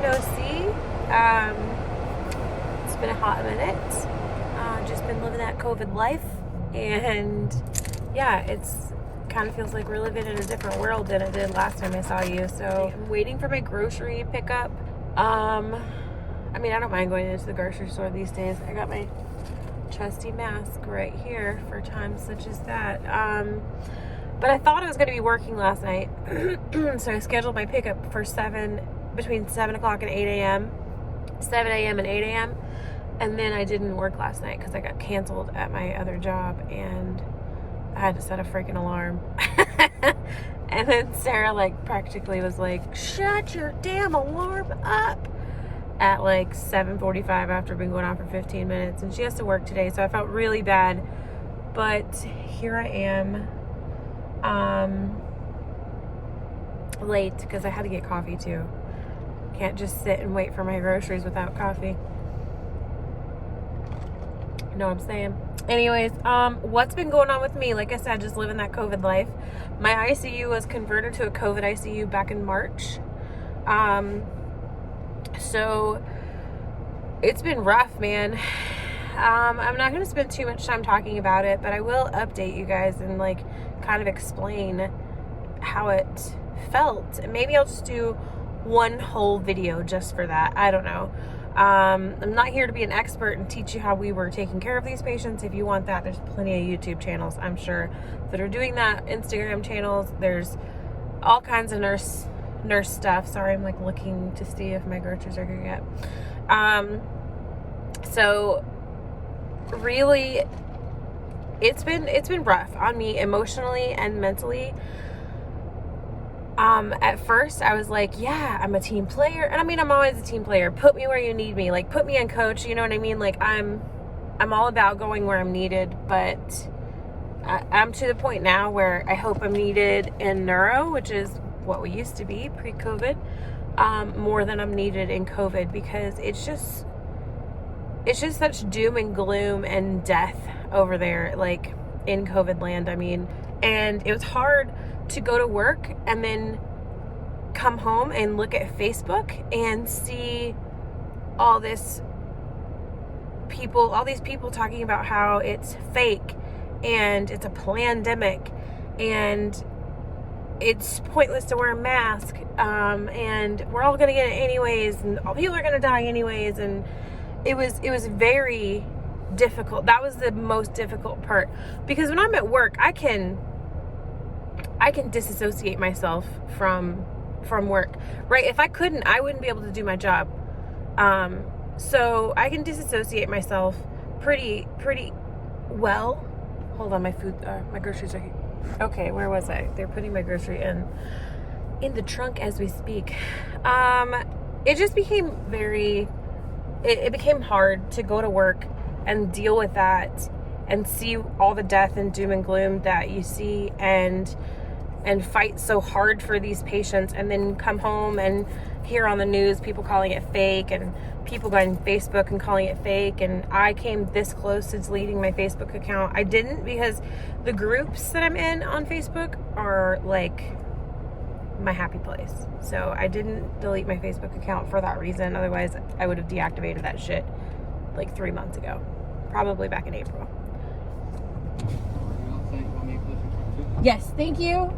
no see. It's been a hot minute. Just been living that COVID life, and yeah, it's kind of feels like we're living in a different world than it did last time I saw you. So I'm waiting for my grocery pickup. I mean, I don't mind going into the grocery store these days. I got my trusty mask right here for times such as that. But I thought I was going to be working last night, so I scheduled my pickup for between 7 o'clock and 8 a.m., 7 a.m. and 8 a.m., and then I didn't work last night because I got canceled at my other job, and I had to set a freaking alarm. And then Sarah, practically was like, shut your damn alarm up at 7:45 after being going on for 15 minutes, and she has to work today, so I felt really bad. But here I am, late because I had to get coffee too. Can't just sit and wait for my groceries without coffee. You know what I'm saying? Anyways, what's been going on with me? Like I said, just living that COVID life. My ICU was converted to a COVID ICU back in March. So it's been rough, man. I'm not going to spend too much time talking about it, but I will update you guys and kind of explain how it felt. And maybe I'll just do one whole video just for that. I don't know. I'm not here to be an expert and teach you how we were taking care of these patients. If you want that, there's plenty of YouTube channels, I'm sure, that are doing that. Instagram channels. There's all kinds of nurse stuff. Sorry, I'm looking to see if my groceries are here yet. So really, it's been rough on me emotionally and mentally. At first I was like, yeah, I'm a team player. And I mean, I'm always a team player. Put me where you need me. Put me in coach. You know what I mean? I'm all about going where I'm needed, but I'm to the point now where I hope I'm needed in neuro, which is what we used to be pre-COVID, more than I'm needed in COVID, because it's just such doom and gloom and death over there, in COVID land, I mean. And it was hard to go to work and then come home and look at Facebook and see all these people talking about how it's fake and it's a pandemic and it's pointless to wear a mask, and we're all gonna get it anyways, and all people are gonna die anyways. And it was very difficult. That was the most difficult part, because when I'm at work, I can disassociate myself from work, right? If I couldn't, I wouldn't be able to do my job. So I can disassociate myself pretty well. Hold on, my groceries are here. Okay, where was I? They're putting my grocery in the trunk as we speak. It just became it became hard to go to work and deal with that and see all the death and doom and gloom that you see, and fight so hard for these patients, and then come home and hear on the news people calling it fake, and people going on Facebook and calling it fake. And I came this close to deleting my Facebook account. I didn't, because the groups that I'm in on Facebook are my happy place. So I didn't delete my Facebook account for that reason. Otherwise, I would have deactivated that shit 3 months ago, probably back in April. Yes, thank you.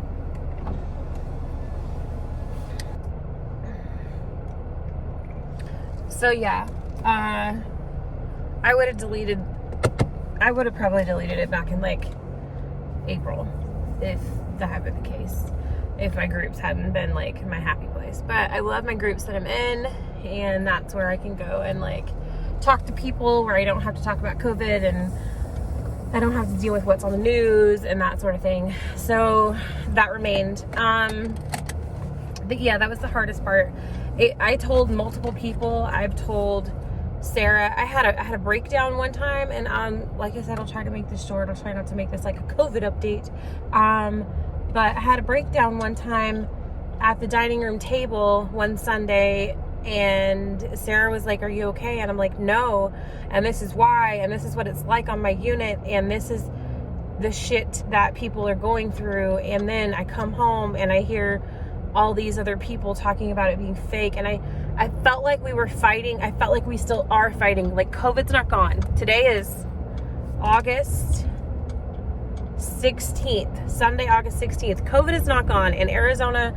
So yeah, I would have probably deleted it back in April, if that had been the case, if my groups hadn't been my happy place. But I love my groups that I'm in, and that's where I can go and talk to people, where I don't have to talk about COVID, and I don't have to deal with what's on the news and that sort of thing. So that remained. But yeah, that was the hardest part. I told multiple people. I've told Sarah. I had a breakdown one time, and like I said, I'll try to make this short. I'll try not to make this a COVID update. But I had a breakdown one time at the dining room table one Sunday, and Sarah was like, "Are you okay?" And I'm like, "No, and this is why, and this is what it's like on my unit, and this is the shit that people are going through." And then I come home and I hear all these other people talking about it being fake, and I felt like we were fighting. I felt like we still are fighting. Like, COVID's not gone. Today is August 16th, Sunday, August 16th. COVID is not gone, and Arizona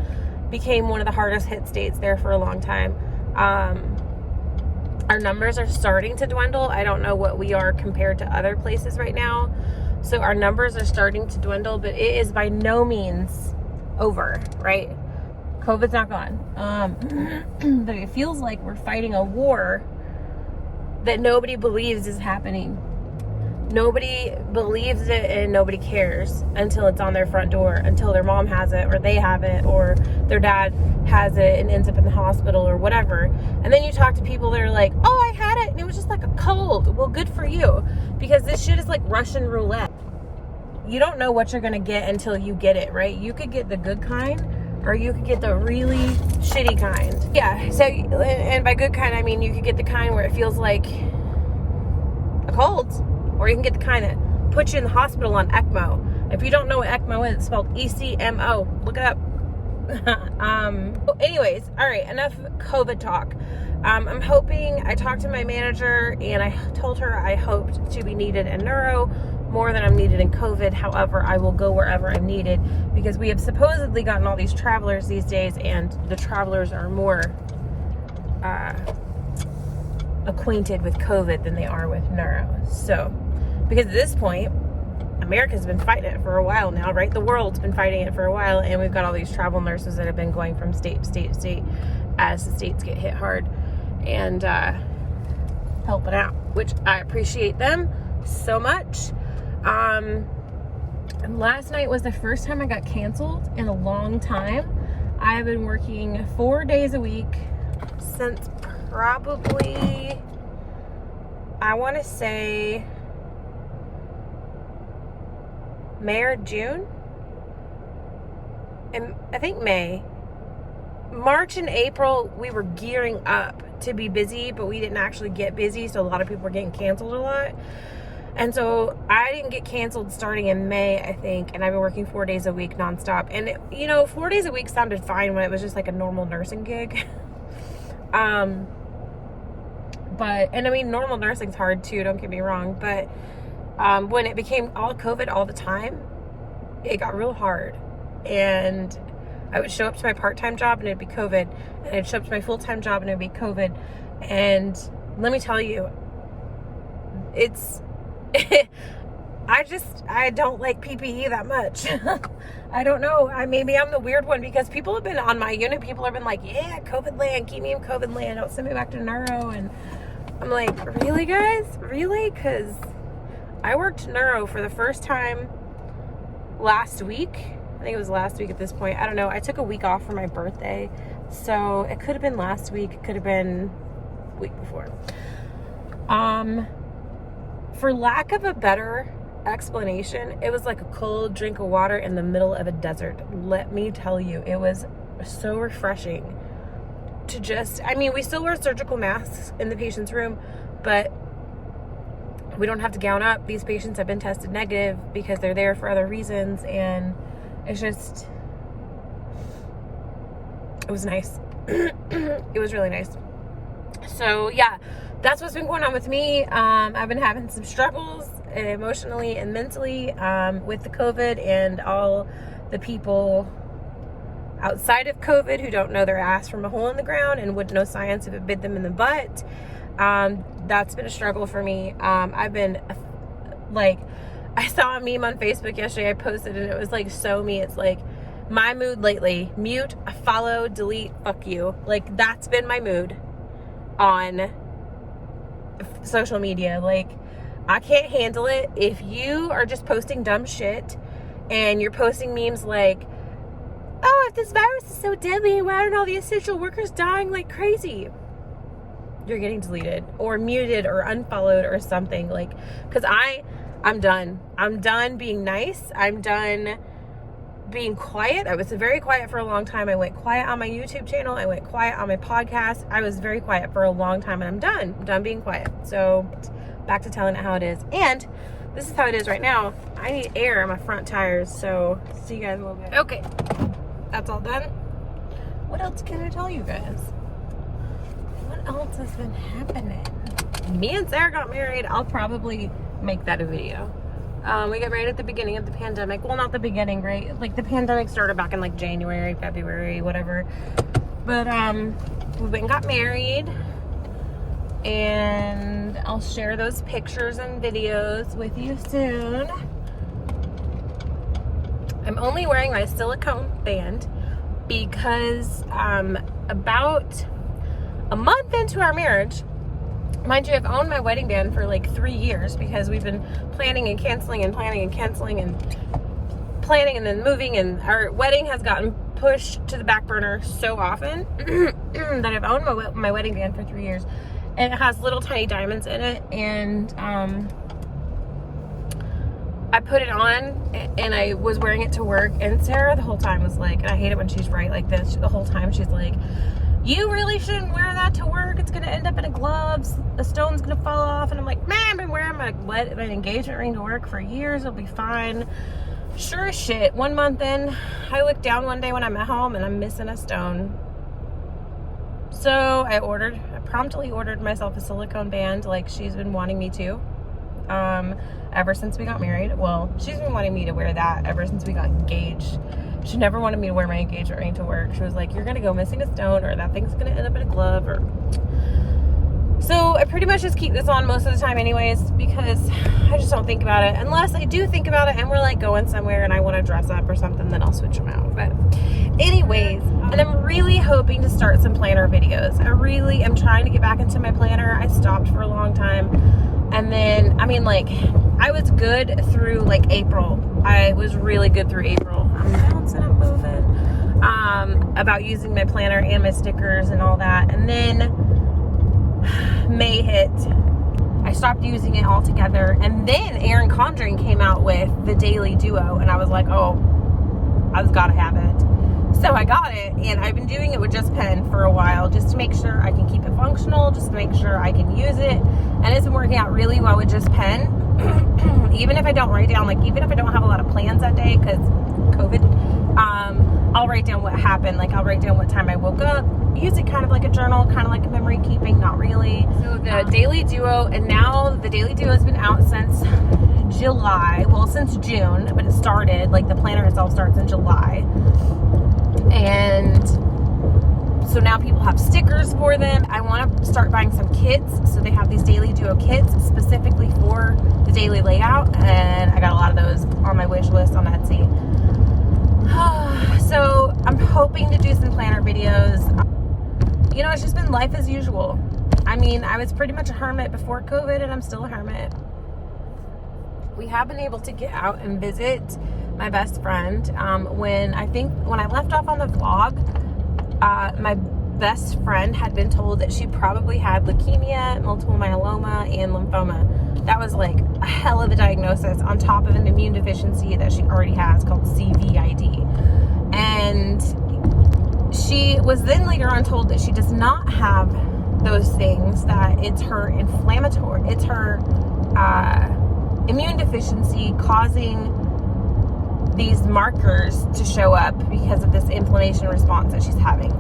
became one of the hardest hit states there for a long time. Our numbers are starting to dwindle. I don't know what we are compared to other places right now. So our numbers are starting to dwindle, but it is by no means over, right? COVID's not gone. But it feels like we're fighting a war that nobody believes is happening. Nobody believes it and nobody cares until it's on their front door, until their mom has it or they have it or their dad has it and ends up in the hospital or whatever. And then you talk to people that are like, oh, I had it and it was just like a cold. Well, good for you, because this shit is like Russian roulette. You don't know what you're going to get until you get it, right? You could get the good kind or you could get the really shitty kind. Yeah, so, and by good kind, I mean you could get the kind where it feels like a cold. Or you can get the kind that puts you in the hospital on ECMO. If you don't know what ECMO is, it's spelled ECMO. Look it up. Anyways, all right, enough COVID talk. I'm hoping, I talked to my manager and I told her I hoped to be needed in neuro more than I'm needed in COVID. However, I will go wherever I'm needed because we have supposedly gotten all these travelers these days, and the travelers are more acquainted with COVID than they are with neuro. So, because at this point, America's been fighting it for a while now, right? The world's been fighting it for a while, and we've got all these travel nurses that have been going from state to state to state as the states get hit hard and helping out, which I appreciate them so much. And last night was the first time I got canceled in a long time. I've been working 4 days a week since probably, I want to say May or June, and I think May. March and April we were gearing up to be busy, but we didn't actually get busy, so a lot of people were getting canceled a lot. And so I didn't get canceled starting in May, I think, and I've been working 4 days a week nonstop. And it, 4 days a week sounded fine when it was just like a normal nursing gig. But, and I mean, normal nursing's hard too, don't get me wrong, but when it became all COVID all the time, it got real hard. And I would show up to my part-time job and it'd be COVID, and I'd show up to my full-time job and it'd be COVID. And let me tell you, it's I don't like PPE that much. I don't know. Maybe I'm the weird one, because people have been on my unit. People have been like, yeah, COVID land, keep me in COVID land. Don't send me back to neuro. And I'm like, really, guys? Really? Because I worked neuro for the first time last week. I think it was last week at this point. I don't know. I took a week off for my birthday. So it could have been last week. It could have been the week before. For lack of a better explanation, it was like a cold drink of water in the middle of a desert. Let me tell you, it was so refreshing to just, we still wear surgical masks in the patient's room, but we don't have to gown up. These patients have been tested negative because they're there for other reasons, and it's just, it was nice. It was really nice. So yeah, that's what's been going on with me. I've been having some struggles emotionally and mentally with the COVID and all the people outside of COVID who don't know their ass from a hole in the ground and wouldn't know science if it bit them in the butt. That's been a struggle for me. I've been like, I saw a meme on Facebook yesterday. I posted and it was like so me. It's like, my mood lately: mute, follow, delete, fuck you. Like, that's been my mood on social media. Like, I can't handle it. If you are just posting dumb shit and you're posting memes like, oh, if this virus is so deadly, why aren't all the essential workers dying like crazy? You're getting deleted or muted or unfollowed or something. Like, because I'm done. I'm done being nice. I'm done being quiet. I was very quiet for a long time. I went quiet on my YouTube channel. I went quiet on my podcast. I was very quiet for a long time, and I'm done. I'm done being quiet. So back to telling it how it is. And this is how it is right now. I need air on my front tires. So see you guys in a little bit. Okay, that's all done. What else can I tell you guys? else has been happening? Me and Sarah got married. I'll probably make that a video. We got married at the beginning of the pandemic. Well, not the beginning, right? Like the pandemic started back in like January, February, whatever. But we went and got married, and I'll share those pictures and videos with you soon. I'm only wearing my silicone band because about a month into our marriage, mind you, I've owned my wedding band for like 3 years because we've been planning and canceling and planning and canceling and planning and then moving, and our wedding has gotten pushed to the back burner so often that I've owned my wedding band for 3 years, and it has little tiny diamonds in it, and I put it on and I was wearing it to work, and Sarah the whole time was like, and I hate it when she's right like this, the whole time she's like, you really shouldn't wear that to work. It's going to end up in a gloves. The stone's going to fall off. And I'm like, man, I've been wearing my engagement ring to work for years. It'll be fine. Sure as shit. 1 month in, I looked down one day when I'm at home and I'm missing a stone. So I promptly ordered myself a silicone band like she's been wanting me to. Ever since we got married. Well, she's been wanting me to wear that ever since we got engaged. She never wanted me to wear my engagement ring to work. She was like, you're gonna go missing a stone, or that thing's gonna end up in a glove, or... So I pretty much just keep this on most of the time anyways, because I just don't think about it. Unless I do think about it and we're like going somewhere and I want to dress up or something, then I'll switch them out. But anyways, and I'm really hoping to start some planner videos. I really am trying to get back into my planner. I stopped for a long time. And then, I mean, like, I was good through like April. I was really good through April. I'm bouncing, I'm moving. About using my planner and my stickers and all that. And then May hit. I stopped using it altogether. And then Erin Condren came out with the Daily Duo. And I was like, oh, I've got to have it. So I got it. And I've been doing it with just pen for a while, just to make sure I can keep it functional, just to make sure I can use it. And it's been working out really well with just pen. Even if I don't write down, like, even if I don't have a lot of plans that day because COVID, I'll write down what happened. Like, I'll write down what time I woke up, use it kind of like a journal, kind of like a memory keeping, not really. So the Daily Duo, and now the Daily Duo has been out since July, well, since June, but it started, like, the planner itself starts in July. And so now people have stickers for them. I want to start buying some kits. So they have these Daily Duo kits specifically for the daily layout. And I got a lot of those on my wish list on Etsy. So I'm hoping to do some planner videos. You know, it's just been life as usual. I mean, I was pretty much a hermit before COVID, and I'm still a hermit. We have been able to get out and visit my best friend. When I left off on the vlog, my best friend had been told that she probably had leukemia, multiple myeloma, and lymphoma. That was like a hell of a diagnosis on top of an immune deficiency that she already has called CVID. And she was then later on told that she does not have those things, that it's her immune deficiency causing these markers to show up because of this inflammation response that she's having.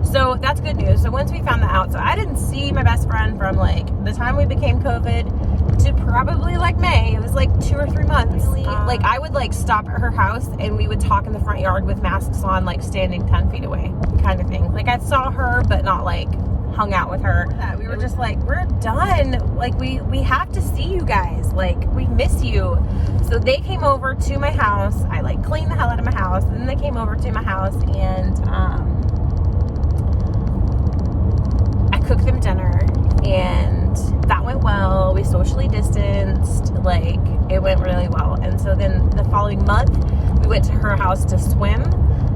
So that's good news. So once we found that out, so I didn't see my best friend from like the time we became COVID to probably like May. It was like 2 or 3 months. Like I would like stop at her house and we would talk in the front yard with masks on, like standing 10 feet away kind of thing. Like I saw her, but not like hung out with her. We were just like, we're done. Like we have to see you guys. Like we miss you. So they came over to my house. I like cleaned the hell out of my house, and then they came over to my house, and I cooked them dinner, and that went well. We socially distanced. Like it went really well. And so then the following month, we went to her house to swim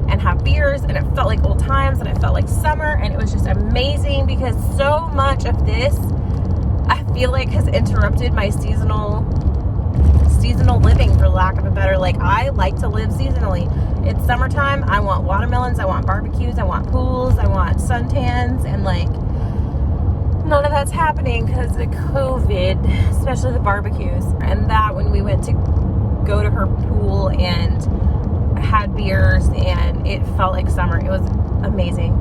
and have beers, and it felt like old times, and it felt like summer, and it was just amazing because so much of this I feel like has interrupted my seasonal living, for lack of a better. Like I like to live seasonally. It's summertime, I want watermelons, I want barbecues, I want pools, I want suntans, and like none of that's happening because of COVID, especially the barbecues. And that when we went to go to her pool and had beers, and it felt like summer. It was amazing.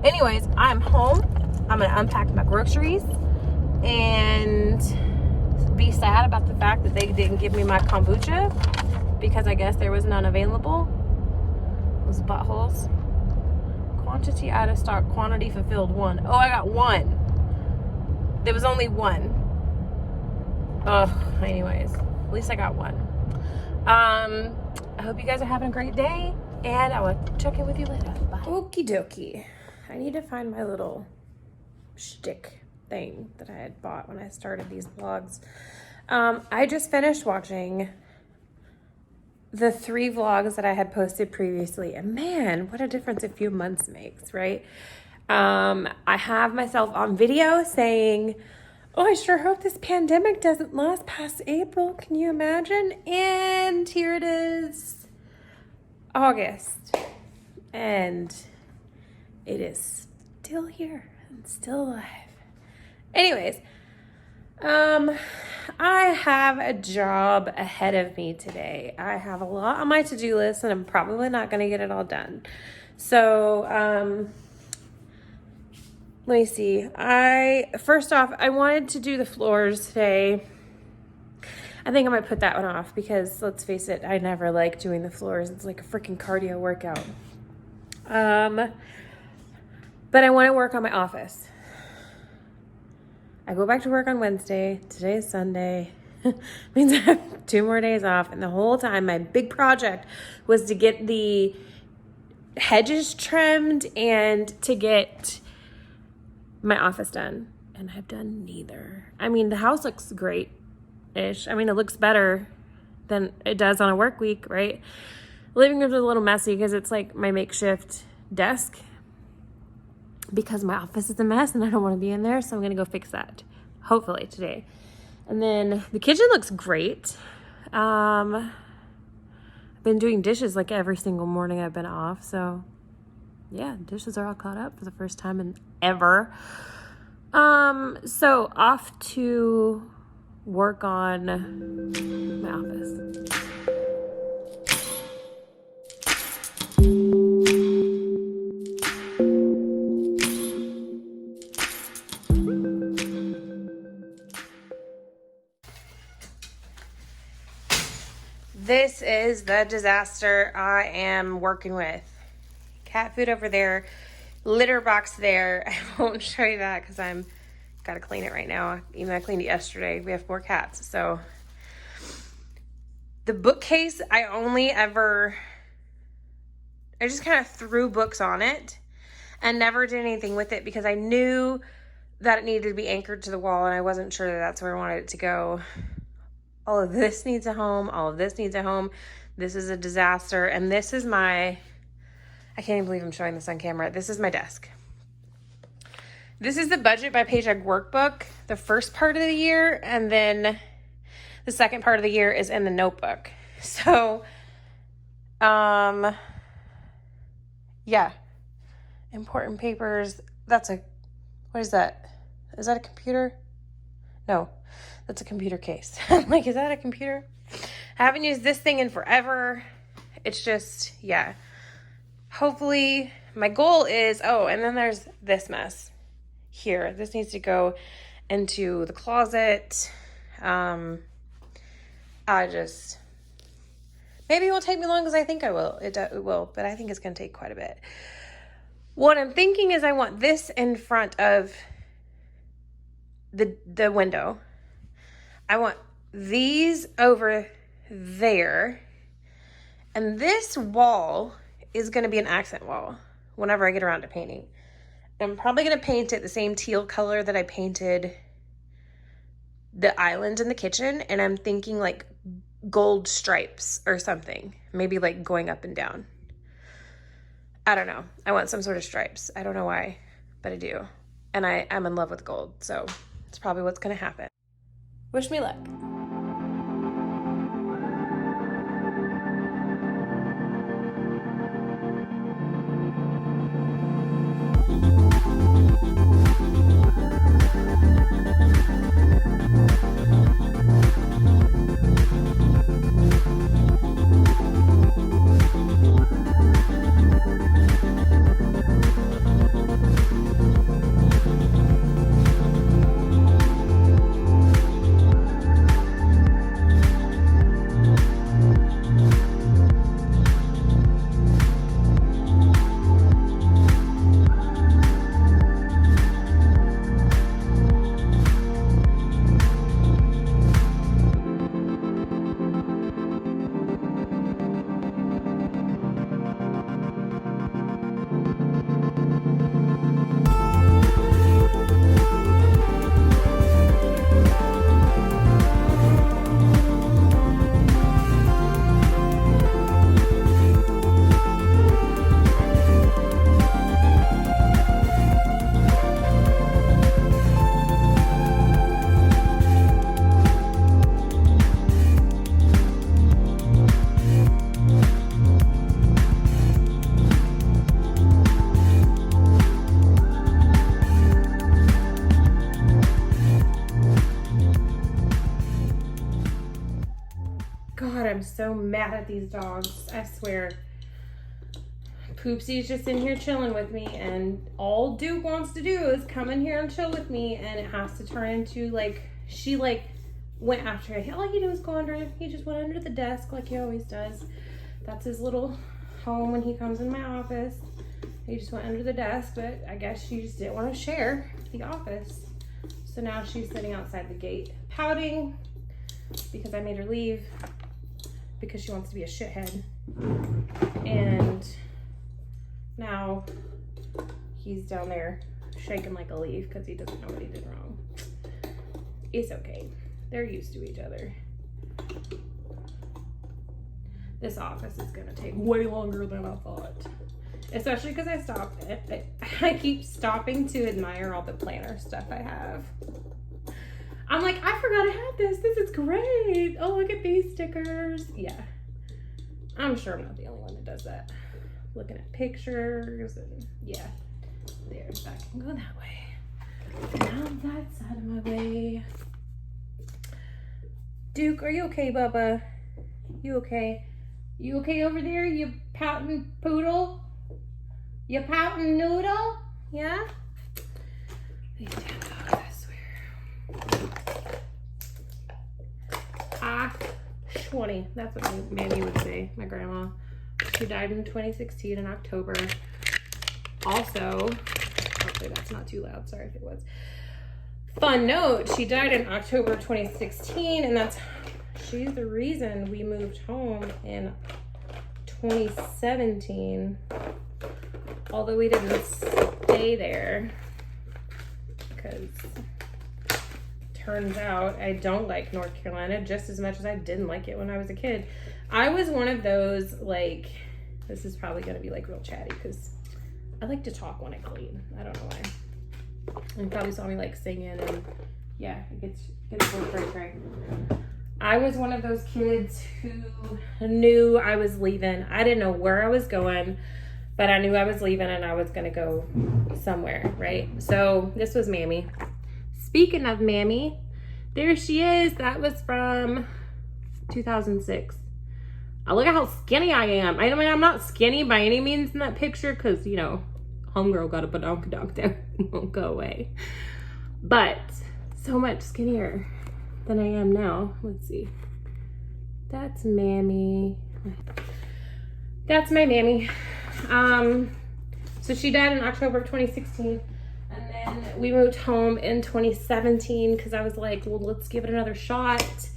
Anyways, I'm home. I'm gonna unpack my groceries and be sad about the fact that they didn't give me my kombucha because I guess there was none available. Those buttholes. Quantity out of stock, quantity fulfilled 1. Oh, I got 1. There was only 1. Ugh, anyways, at least I got 1. I hope you guys are having a great day, and I will check in with you later. Bye. Okie dokie. I need to find my little shtick thing that I had bought when I started these vlogs. I just finished watching the 3 vlogs that I had posted previously, and man, what a difference a few months makes, right? I have myself on video saying, oh, I sure hope this pandemic doesn't last past April. Can you imagine? And here it is, August, and it is still here and still alive. Anyways, I have a job ahead of me today. I have a lot on my to-do list, and I'm probably not going to get it all done. So, let me see. First off, I wanted to do the floors today. I think I might put that one off because, let's face it, I never like doing the floors. It's like a freaking cardio workout. But I want to work on my office. I go back to work on Wednesday. Today is Sunday. Means I have 2 more days off. And the whole time, my big project was to get the hedges trimmed and to get my office done. And I've done neither. I mean, the house looks great-ish. I mean, it looks better than it does on a work week, right? Living room's a little messy because it's like my makeshift desk, because my office is a mess and I don't want to be in there. So I'm going to go fix that, hopefully today. And then the kitchen looks great. I've been doing dishes like every single morning I've been off. So yeah, dishes are all caught up for the first time in ever. So off to work on my office. This is the disaster I am working with. Cat food over there, litter box there. I won't show you that because I'm gotta clean it right now. Even though I cleaned it yesterday. We have 4 cats. So the bookcase, I just kind of threw books on it and never did anything with it because I knew that it needed to be anchored to the wall and I wasn't sure that that's where I wanted it to go. All of this needs a home. All of this needs a home. This is a disaster. And this is I can't even believe I'm showing this on camera. This is my desk. This is the Budget by Paycheck workbook, the first part of the year. And then the second part of the year is in the notebook. So, yeah. Important papers. What is that? Is that a computer? No. That's a computer case. I'm like, is that a computer? I haven't used this thing in forever. It's just, yeah. Hopefully, my goal is, and then there's this mess here. This needs to go into the closet. Maybe it won't take me long as I think I will. It will, but I think it's going to take quite a bit. What I'm thinking is I want this in front of the window. I want these over there. And this wall is going to be an accent wall whenever I get around to painting. I'm probably going to paint it the same teal color that I painted the island in the kitchen. And I'm thinking like gold stripes or something. Maybe like going up and down. I don't know. I want some sort of stripes. I don't know why, but I do. And I'm in love with gold. So it's probably what's going to happen. Wish me luck. so mad at these dogs. I swear. Poopsie's just in here chilling with me, and all Duke wants to do is come in here and chill with me, and it has to turn into like, she like went after it. All he did was go under, he just went under the desk like he always does. That's his little home when he comes in my office. He just went under the desk, but I guess she just didn't want to share the office. So now she's sitting outside the gate pouting because I made her leave because she wants to be a shithead. And now he's down there shaking like a leaf because he doesn't know what he did wrong. It's okay. They're used to each other. This office is gonna take way longer than I thought. Especially because I keep stopping to admire all the planner stuff I have. I'm like, I forgot I had this. This is great. Oh, look at these stickers. Yeah. I'm sure I'm not the only one that does that. Looking at pictures and yeah. There's that. I can go that way. Now that side of my way. Duke, are you okay, Bubba? You okay? You okay over there, you pouting poodle? You pouting noodle? Yeah? These damn dogs, I swear. Ah, 20. That's what Mammy would say, my grandma. She died in 2016 in October. Also, hopefully that's not too loud. Sorry if it was. Fun note, she died in October 2016, and she's the reason we moved home in 2017. Although we didn't stay there, because turns out I don't like North Carolina just as much as I didn't like it when I was a kid. I was one of those, like, this is probably going to be like real chatty because I like to talk when I clean. I don't know why. You probably saw me like singing, and yeah, it gets a little cray. I was one of those kids who knew I was leaving. I didn't know where I was going, but I knew I was leaving and I was gonna go somewhere, right? So this was Mammy. Speaking of Mammy, there she is. That was from 2006. Oh, look at how skinny I am. I mean, I'm not skinny by any means in that picture because, you know, homegirl got a badonkadonk there. Won't go away. But so much skinnier than I am now. Let's see. That's Mammy. That's my Mammy. So she died in October of 2016. And then we moved home in 2017 because I was like, well, let's give it another shot.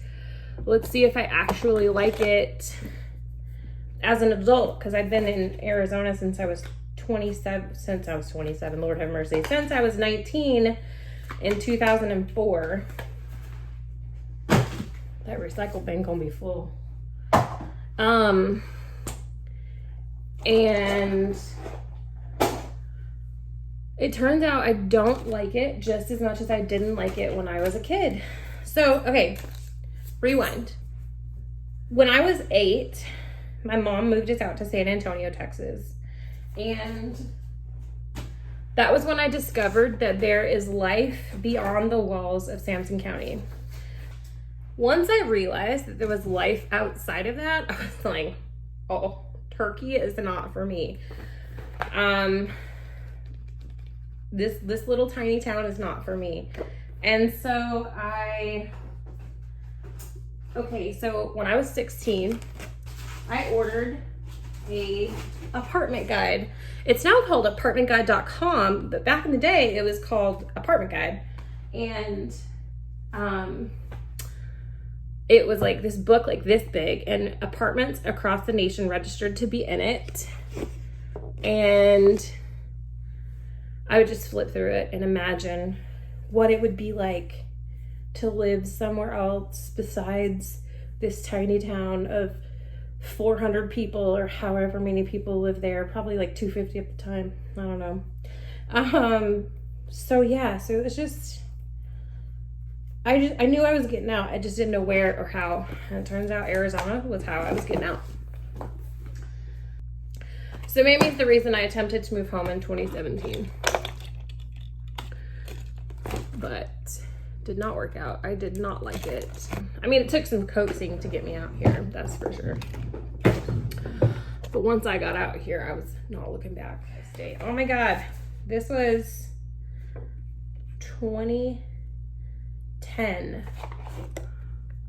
Let's see if I actually like it as an adult, because I've been in Arizona since I was 27, Lord have mercy, since I was 19 in 2004. That recycle bin gonna be full. And it turns out I don't like it just as much as I didn't like it when I was a kid. So, okay, rewind. When I was 8, my mom moved us out to San Antonio, Texas. And that was when I discovered that there is life beyond the walls of Sampson County. Once I realized that there was life outside of that, I was like, oh, Turkey is not for me. This little tiny town is not for me. And so so when I was 16, I ordered a apartment guide. It's now called apartmentguide.com, but back in the day it was called Apartment Guide. And it was like this book like this big, and apartments across the nation registered to be in it. And I would just flip through it and imagine what it would be like to live somewhere else besides this tiny town of 400 people, or however many people live there, probably like 250 at the time. I don't know. So yeah, so it was just, I knew I was getting out. I just didn't know where or how. And it turns out Arizona was how I was getting out. So maybe it's the reason I attempted to move home in 2017. But Did not work out. I did not like it. I mean, it took some coaxing to get me out here, that's for sure. But once I got out here, I was not looking back. I stayed. Oh my God. This was 2010.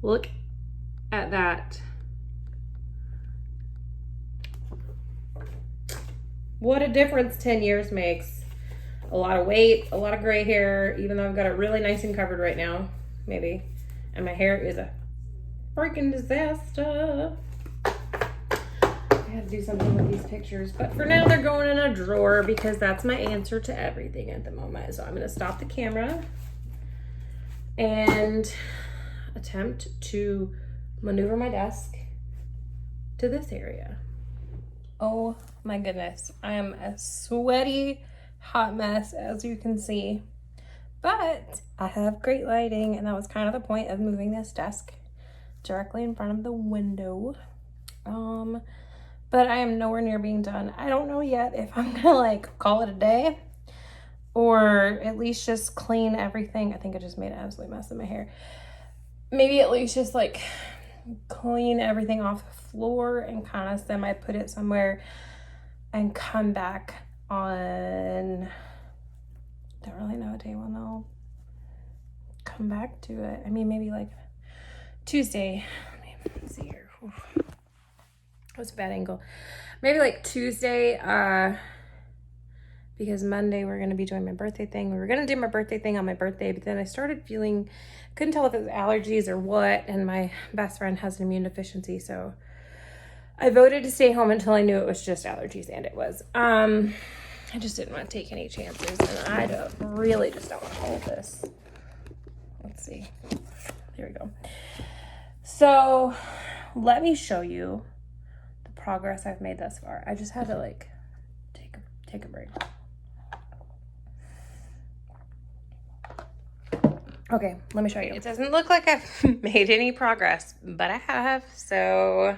Look at that. What a difference 10 years makes. A lot of weight, a lot of gray hair, even though I've got it really nice and covered right now, maybe. And my hair is a freaking disaster. I had to do something with these pictures, but for now they're going in a drawer because that's my answer to everything at the moment. So I'm gonna stop the camera and attempt to maneuver my desk to this area. Oh my goodness, I am a sweaty, hot mess, as you can see, but I have great lighting, and that was kind of the point of moving this desk directly in front of the window. But I am nowhere near being done. I don't know yet if I'm gonna like call it a day or at least just clean everything. I think I just made an absolute mess of my hair. Maybe at least just like clean everything off the floor and kind of semi put it somewhere and come back on, don't really know a day when I'll come back to it. I mean, maybe like Tuesday. Let's see here. That's a bad angle. Maybe like Tuesday, because Monday we're gonna be doing my birthday thing. We were gonna do my birthday thing on my birthday, but then I started feeling, couldn't tell if it was allergies or what, and my best friend has an immune deficiency, so I voted to stay home until I knew it was just allergies, and it was. I just didn't want to take any chances, and I really just don't want to hold this. Let's see. There we go. So let me show you the progress I've made thus far. I just had to like take a break. Okay, let me show you. It doesn't look like I've made any progress, but I have. So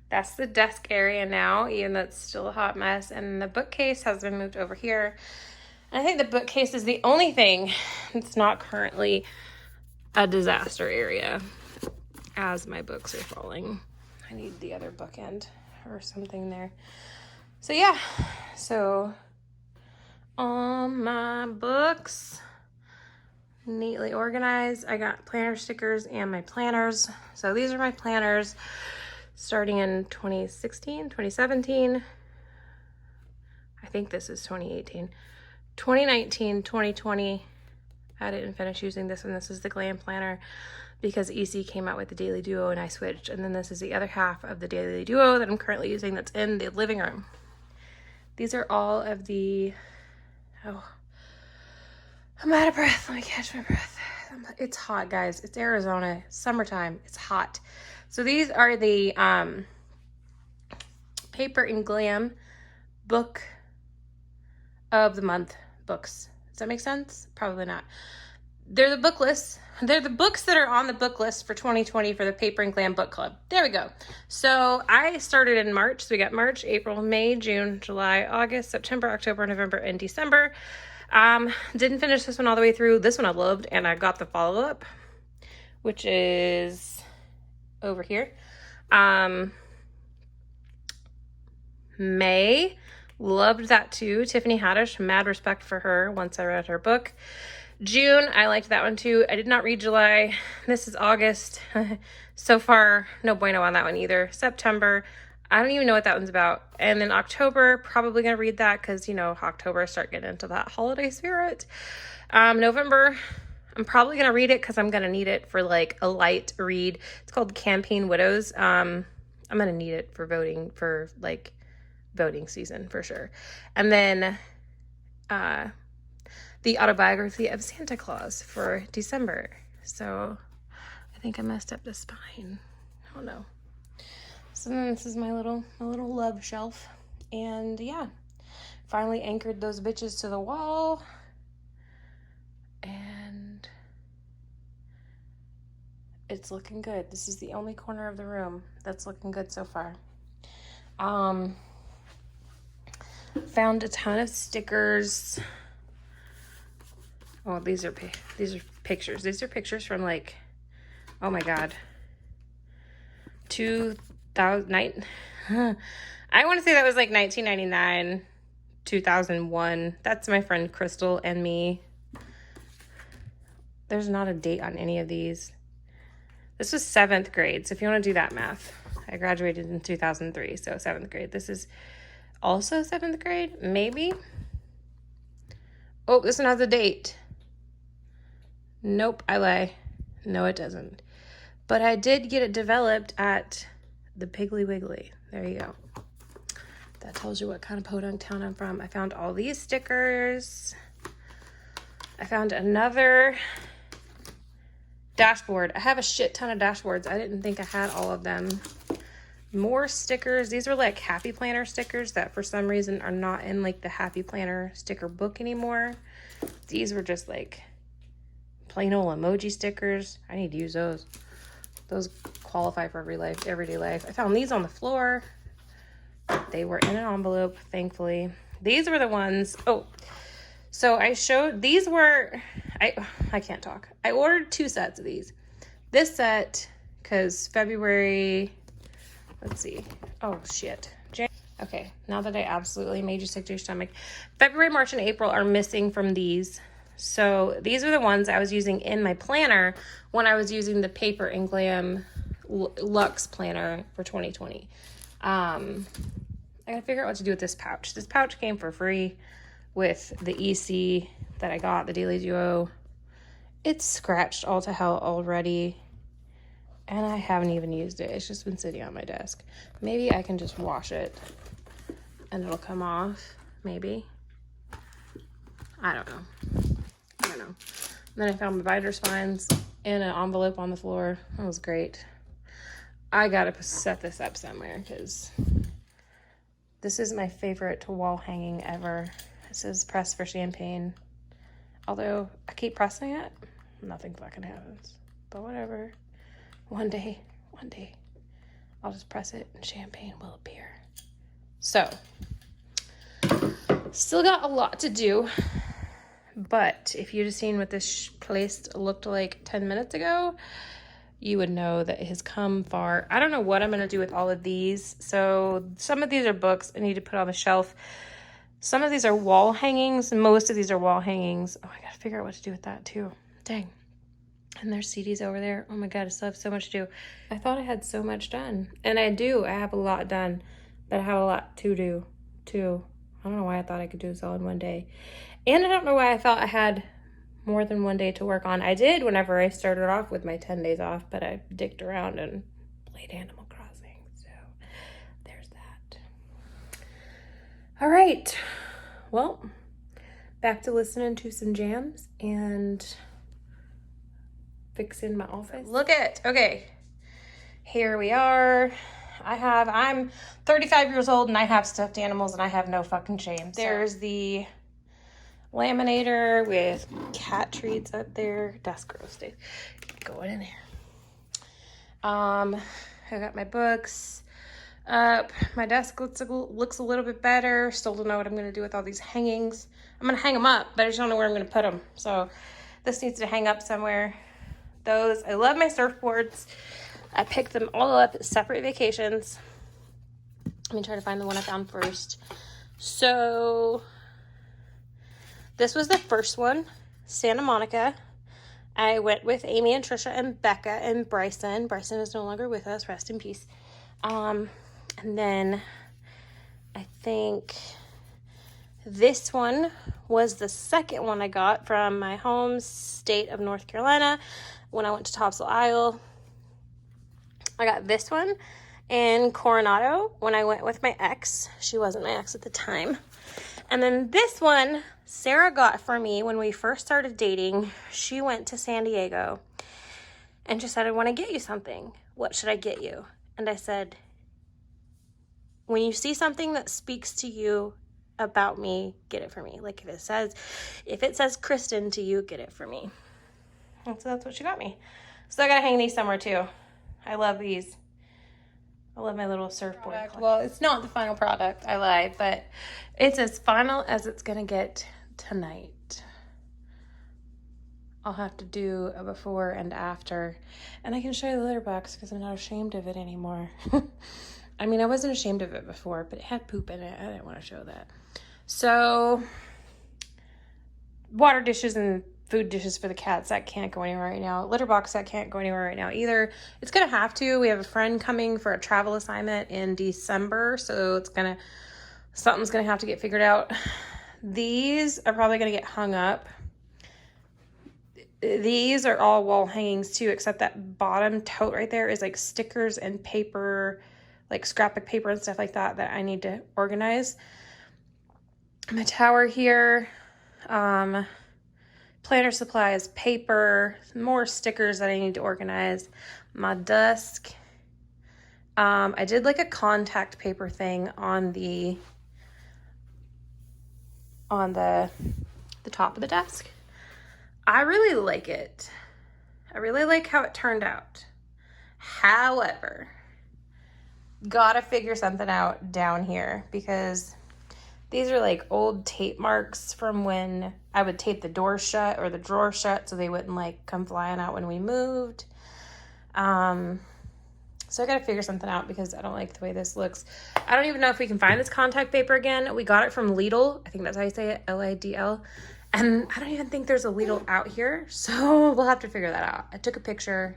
that's the desk area now, even though it's still a hot mess. And the bookcase has been moved over here. And I think the bookcase is the only thing that's not currently a disaster area as my books are falling. I need the other bookend or something there. So yeah, so all my books neatly organized. I got planner stickers and my planners. So these are my planners starting in 2016, 2017. I think this is 2018. 2019, 2020. I didn't finish using this one. This is the Glam Planner because EC came out with the Daily Duo and I switched. And then this is the other half of the Daily Duo that I'm currently using that's in the living room. These are all of the, oh, I'm out of breath. Let me catch my breath. It's hot, guys. It's Arizona, summertime. It's hot. So these are the Paper and Glam book of the month books. Does that make sense? Probably not. They're the book lists. They're the books that are on the book list for 2020 for the Paper and Glam Book Club. There we go. So I started in March. So we got March, April, May, June, July, August, September, October, November, and December. Didn't finish this one all the way through. This one I loved, and I got the follow-up, which is over here. May, loved that too. Tiffany Haddish, mad respect for her once I read her book. June, I liked that one too. I did not read July. This is August. So far, no bueno on that one either. September, I don't even know what that one's about. And then October, probably gonna read that because, you know, October start getting into that holiday spirit. November, I'm probably gonna read it because I'm gonna need it for like a light read. It's called Campaign Widows. I'm gonna need it for voting, for like voting season for sure. And then the autobiography of Santa Claus for December. So I think I messed up the spine. I don't know. So then this is my little love shelf. And yeah, finally anchored those bitches to the wall. And it's looking good. This is the only corner of the room that's looking good so far. Found a ton of stickers. Oh, these are pictures. These are pictures from like, oh my God, 2009. I want to say that was like 1999, 2001. That's my friend Crystal and me. There's not a date on any of these. This was 7th grade, so if you want to do that math. I graduated in 2003, so 7th grade. This is also 7th grade, maybe? Oh, this one has a date. Nope, I lie. No, it doesn't. But I did get it developed at the Piggly Wiggly. There you go. That tells you what kind of podunk town I'm from. I found all these stickers. I found another dashboard. I have a shit ton of dashboards. I didn't think I had all of them. More stickers. These are like Happy Planner stickers that for some reason are not in like the Happy Planner sticker book anymore. These were just like plain old emoji stickers. I need to use those. Those qualify for everyday life. I found these on the floor. They were in an envelope, thankfully. These were the ones. Oh, so I showed, these were, I can't talk. I ordered 2 sets of these. This set, because February, let's see. Oh, shit. Okay, now that I absolutely made you sick to your stomach. February, March, and April are missing from these. So these are the ones I was using in my planner when I was using the Paper and Glam Luxe planner for 2020. I gotta figure out what to do with this pouch. This pouch came for free with the EC that I got, the Daily Duo. It's scratched all to hell already, and I haven't even used it. It's just been sitting on my desk. Maybe I can just wash it and it'll come off, maybe. I don't know. And then I found my binder spines in an envelope on the floor. That was great. I gotta set this up somewhere because this is my favorite wall hanging ever. It says press for champagne. Although I keep pressing it, nothing fucking happens. But whatever. One day, I'll just press it and champagne will appear. So, still got a lot to do. But if you'd have seen what this place looked like 10 minutes ago, you would know that it has come far. I don't know what I'm going to do with all of these. So some of these are books I need to put on the shelf. Some of these are wall hangings. Most of these are wall hangings. Oh, I got to figure out what to do with that too. Dang. And there's CDs over there. Oh my God, I still have so much to do. I thought I had so much done. And I do. I have a lot done. But I have a lot to do too. I don't know why I thought I could do this all in one day. And I don't know why I thought I had more than one day to work on. I did whenever I started off with my 10 days off, but I dicked around and played Animal Crossing. So there's that. All right. Well, back to listening to some jams and fixing my office. Look at, okay, here we are. I'm 35 years old and I have stuffed animals and I have no fucking shame. There's the laminator with cat treats up there. That's gross, dude. Going in there. I got my books up. My desk looks a little bit better. Still don't know what I'm going to do with all these hangings. I'm going to hang them up, but I just don't know where I'm going to put them. So this needs to hang up somewhere. Those, I love my surfboards. I picked them all up at separate vacations. Let me try to find the one I found first. So this was the first one, Santa Monica. I went with Amy and Trisha and Becca and Bryson. Bryson is no longer with us, rest in peace. And then I think this one was the second one I got from my home state of North Carolina when I went to Topsail Isle. I got this one in Coronado when I went with my ex. She wasn't my ex at the time. And then this one, Sarah got for me when we first started dating. She went to San Diego and she said, I want to get you something. What should I get you? And I said, when you see something that speaks to you about me, get it for me. Like if it says Kristen to you, get it for me. And so that's what she got me. So I got to hang these somewhere too. I love these. I love my little surfboard. Well, it's not the final product. I lied, but it's as final as it's going to get tonight. I'll have to do a before and after. And I can show you the litter box because I'm not ashamed of it anymore. I mean, I wasn't ashamed of it before, but it had poop in it. I didn't want to show that. So, water dishes and food dishes for the cats, that can't go anywhere right now. Litter box, that can't go anywhere right now either. It's gonna have to. We have a friend coming for a travel assignment in December, so something's gonna have to get figured out. These are probably gonna get hung up. These are all wall hangings too, except that bottom tote right there is like stickers and paper, like scrapbook paper and stuff like that I need to organize. My tower here, planner supplies, paper, more stickers that I need to organize. My desk. I did like a contact paper thing on the top of the desk. I really like it. I really like how it turned out. However, gotta figure something out down here because these are like old tape marks from when I would tape the door shut or the drawer shut so they wouldn't like come flying out when we moved. So I gotta figure something out because I don't like the way this looks. I don't even know if we can find this contact paper again. We got it from Lidl. I think that's how you say it, Lidl. And I don't even think there's a Lidl out here. So we'll have to figure that out. I took a picture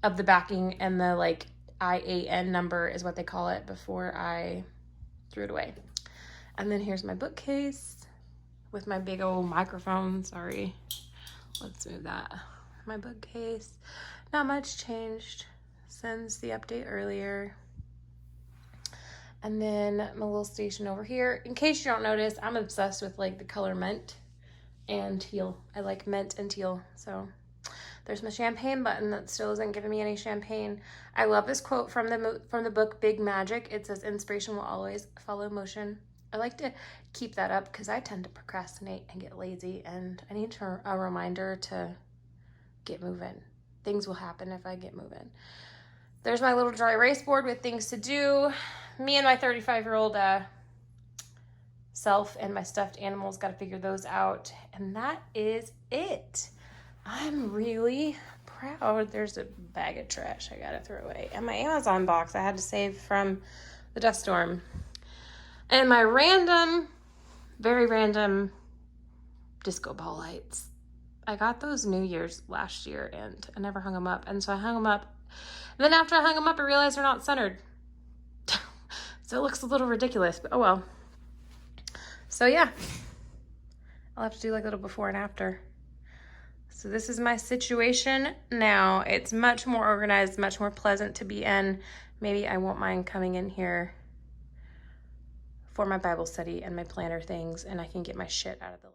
of the backing and the like IAN number is what they call it before I threw it away. And then here's my bookcase with my big old microphone. Sorry. Let's move that. My bookcase. Not much changed since the update earlier. And then my little station over here. In case you don't notice, I'm obsessed with like the color mint and teal. I like mint and teal. So there's my champagne button that still isn't giving me any champagne. I love this quote from the book Big Magic. It says, "Inspiration will always follow motion." I like to keep that up because I tend to procrastinate and get lazy, and I need a reminder to get moving. Things will happen if I get moving. There's my little dry erase board with things to do. Me and my 35-year-old self and my stuffed animals, got to figure those out. And that is it. I'm really proud. There's a bag of trash I got to throw away. And my Amazon box I had to save from the dust storm. And my very random disco ball lights. I got those New Year's last year and I never hung them up. And so I hung them up. And then after I hung them up, I realized they're not centered. So it looks a little ridiculous, but oh well. So yeah, I'll have to do like a little before and after. So this is my situation now. It's much more organized, much more pleasant to be in. Maybe I won't mind coming in here for my Bible study and my planner things, and I can get my shit out of the